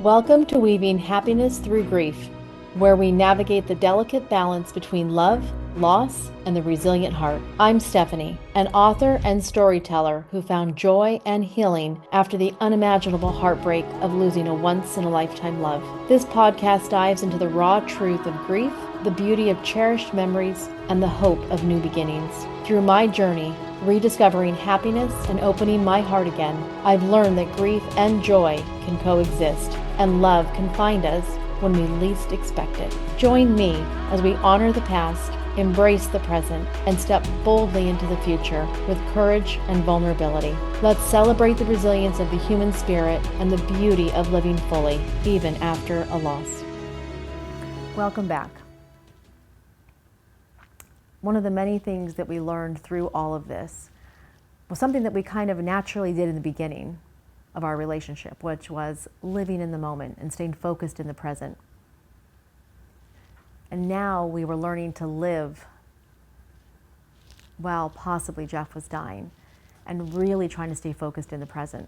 Welcome to Weaving Happiness Through Grief, where we navigate the delicate balance between love, loss, and the resilient heart. I'm Stephanie, an author and storyteller who found joy and healing after the unimaginable heartbreak of losing a once-in-a-lifetime love. This podcast dives into the raw truth of grief, the beauty of cherished memories, and the hope of new beginnings. Through my journey, rediscovering happiness and opening my heart again, I've learned that grief and joy can coexist, and love can find us when we least expect it. Join me as we honor the past, embrace the present, and step boldly into the future with courage and vulnerability. Let's celebrate the resilience of the human spirit and the beauty of living fully, even after a loss. Welcome back. One of the many things that we learned through all of this was something that we kind of naturally did in the beginning of our relationship, which was living in the moment and staying focused in the present. And now we were learning to live while possibly Jeff was dying and really trying to stay focused in the present.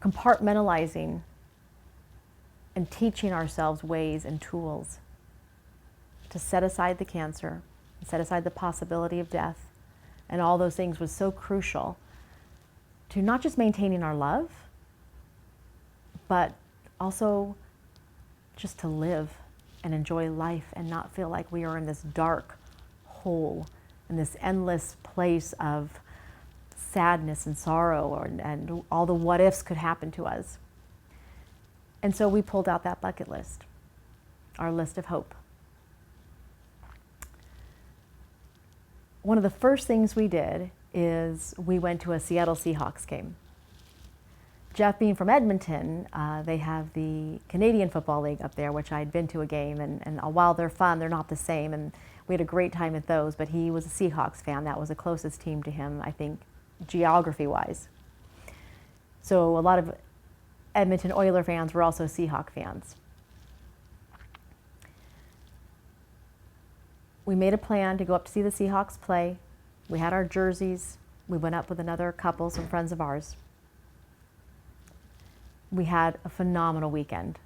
Compartmentalizing and teaching ourselves ways and tools to set aside the cancer, set aside the possibility of death, and all those things was so crucial to not just maintaining our love, but also just to live and enjoy life and not feel like we are in this dark hole, in this endless place of sadness and sorrow, and all the what ifs could happen to us. And so we pulled out that bucket list, our list of hope. One of the first things we did is we went to a Seattle Seahawks game. Jeff being from Edmonton, they have the Canadian Football League up there, which I'd been to a game, and while they're fun, they're not the same, and we had a great time at those, but he was a Seahawks fan. That was the closest team to him, I think, geography-wise. So a lot of Edmonton Oiler fans were also Seahawk fans. We made a plan to go up to see the Seahawks play. We had our jerseys. We went up with another couple, some friends of ours. We had a phenomenal weekend.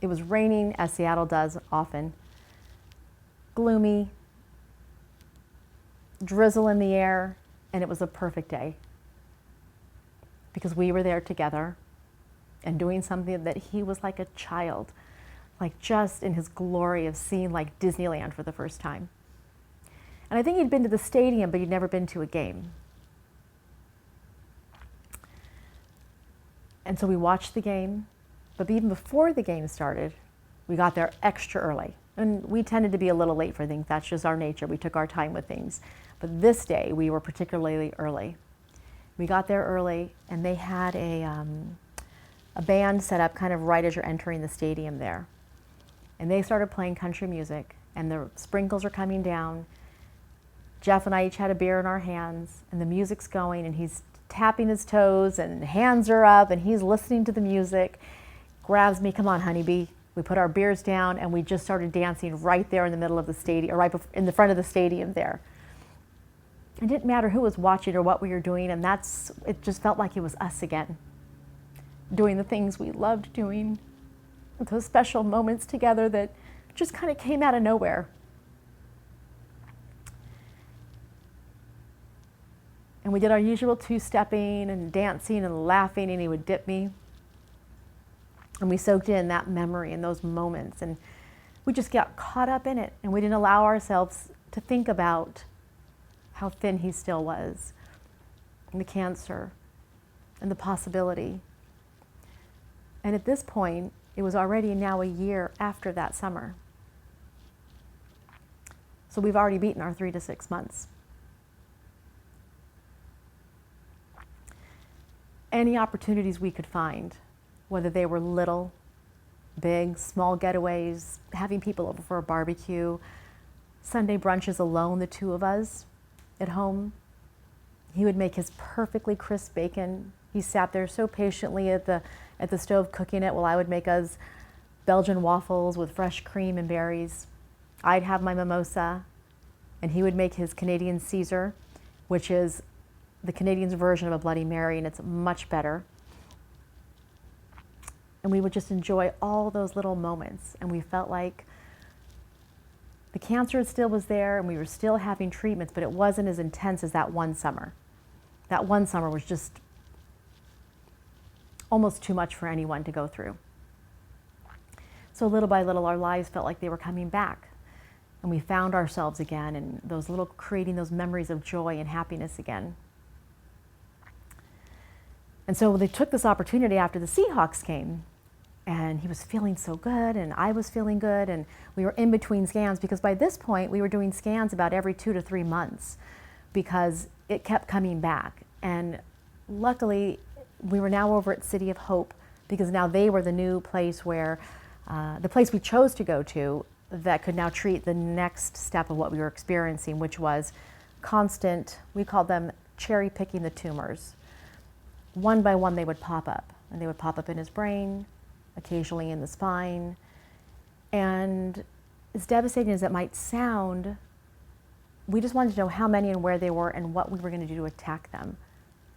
It was raining, as Seattle does often. Gloomy, drizzle in the air, and it was a perfect day because we were there together and doing something that he was like a child, like just in his glory of seeing like Disneyland for the first time. And I think he'd been to the stadium, but he'd never been to a game. And so we watched the game, but even before the game started, we got there extra early. And we tended to be a little late for things. That's just our nature. We took our time with things. But this day, we were particularly early. We got there early, and they had a band set up kind of right as you're entering the stadium there. And they started playing country music, and the sprinkles are coming down. Jeff and I each had a beer in our hands, and the music's going, and he's tapping his toes, and hands are up, and he's listening to the music. Grabs me, come on, honeybee. We put our beers down, and we just started dancing right there in the middle of the stadium, or right in the front of the stadium there. It didn't matter who was watching or what we were doing, and it just felt like it was us again, doing the things we loved doing, those special moments together that just kind of came out of nowhere. And we did our usual two-stepping and dancing and laughing, and he would dip me. And we soaked in that memory and those moments, and we just got caught up in it, and we didn't allow ourselves to think about how thin he still was, and the cancer, and the possibility. And at this point, it was already now a year after that summer. So we've already beaten our 3 to 6 months. Any opportunities we could find, whether they were little, big, small getaways, having people over for a barbecue, Sunday brunches alone, the two of us at home. He would make his perfectly crisp bacon. He sat there so patiently at the stove cooking it while I would make us Belgian waffles with fresh cream and berries. I'd have my mimosa, and he would make his Canadian Caesar, which is the Canadians' version of a Bloody Mary, and it's much better. And we would just enjoy all those little moments. And we felt like the cancer still was there and we were still having treatments, but it wasn't as intense as that one summer. That one summer was just almost too much for anyone to go through. So little by little, our lives felt like they were coming back. And we found ourselves again and creating those memories of joy and happiness again. And so they took this opportunity after the Seahawks came, and he was feeling so good and I was feeling good, and we were in between scans because by this point we were doing scans about every 2 to 3 months because it kept coming back. And luckily we were now over at City of Hope because now they were the new place where, the place we chose to go to that could now treat the next step of what we were experiencing, which was constant, we called them cherry picking the tumors. One by one they would pop up, and they would pop up in his brain, occasionally in the spine. And as devastating as it might sound, we just wanted to know how many and where they were and what we were going to do to attack them.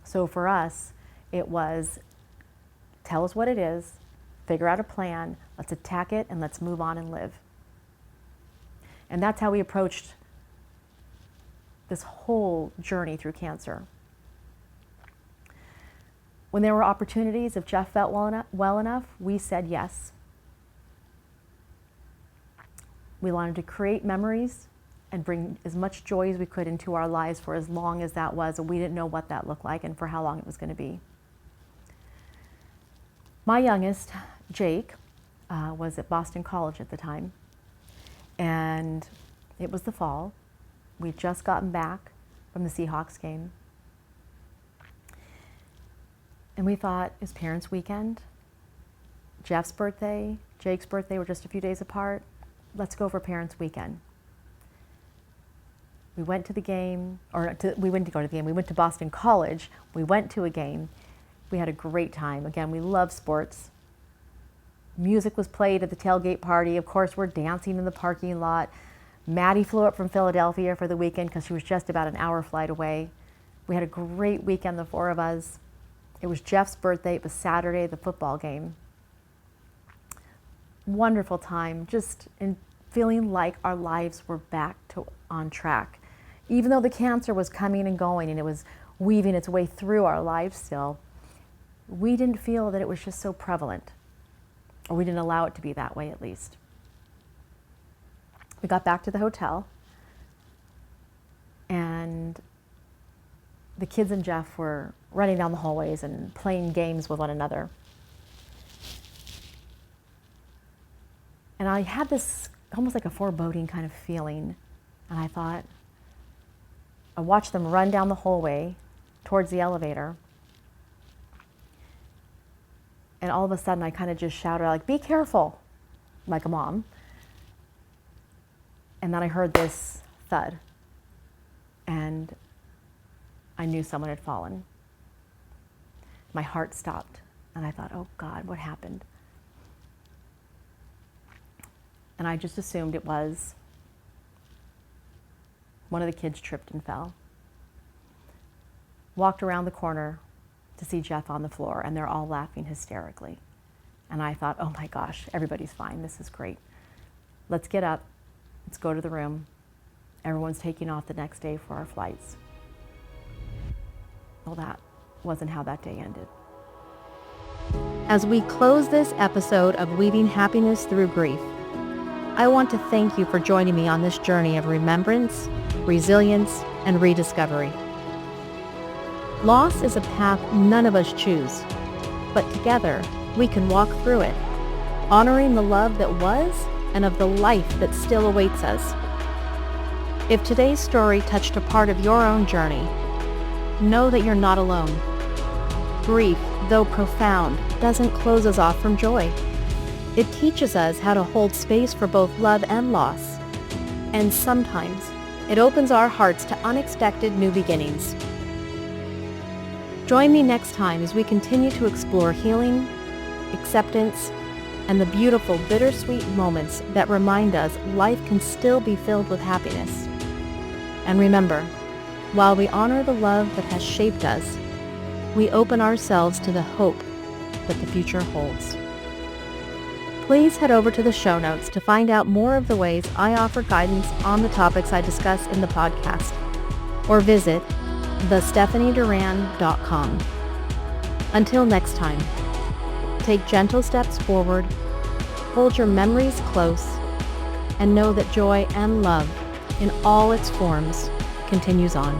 So for us, it was, tell us what it is, figure out a plan, let's attack it, and let's move on and live. And that's how we approached this whole journey through cancer. When there were opportunities, if Jeff felt well enough, we said yes. We wanted to create memories and bring as much joy as we could into our lives for as long as that was, and we didn't know what that looked like and for how long it was going to be. My youngest, Jake, was at Boston College at the time, and it was the fall. We'd just gotten back from the Seahawks game. And we thought, it's parents' weekend. Jeff's birthday, Jake's birthday were just a few days apart. Let's go for parents' weekend. We went to the game, we went to Boston College. We went to a game. We had a great time. Again, we love sports. Music was played at the tailgate party. Of course, we're dancing in the parking lot. Maddie flew up from Philadelphia for the weekend because she was just about an hour flight away. We had a great weekend, the 4 of us. It was Jeff's birthday. It was Saturday, the football game. Wonderful time, just in feeling like our lives were back on track. Even though the cancer was coming and going and it was weaving its way through our lives still, we didn't feel that it was just so prevalent, or we didn't allow it to be that way at least. We got back to the hotel, and the kids and Jeff were running down the hallways and playing games with one another. And I had this almost like a foreboding kind of feeling. And I thought, I watched them run down the hallway towards the elevator. And all of a sudden I kind of just shouted, like, be careful, like a mom. And then I heard this thud. And I knew someone had fallen. My heart stopped, and I thought, oh God, what happened? And I just assumed it was one of the kids tripped and fell. Walked around the corner to see Jeff on the floor, and they're all laughing hysterically. And I thought, oh my gosh, everybody's fine, this is great. Let's get up, let's go to the room. Everyone's taking off the next day for our flights. Well, that wasn't how that day ended. As we close this episode of Weaving Happiness Through Grief, I want to thank you for joining me on this journey of remembrance, resilience, and rediscovery. Loss is a path none of us choose, but together we can walk through it, honoring the love that was and of the life that still awaits us. If today's story touched a part of your own journey, know that you're not alone. Grief, though profound, doesn't close us off from joy. It teaches us how to hold space for both love and loss. And sometimes, it opens our hearts to unexpected new beginnings. Join me next time as we continue to explore healing, acceptance, and the beautiful bittersweet moments that remind us life can still be filled with happiness. And remember, while we honor the love that has shaped us, we open ourselves to the hope that the future holds. Please head over to the show notes to find out more of the ways I offer guidance on the topics I discuss in the podcast, or visit thestephanieduran.com. Until next time, take gentle steps forward, hold your memories close, and know that joy and love in all its forms continues on.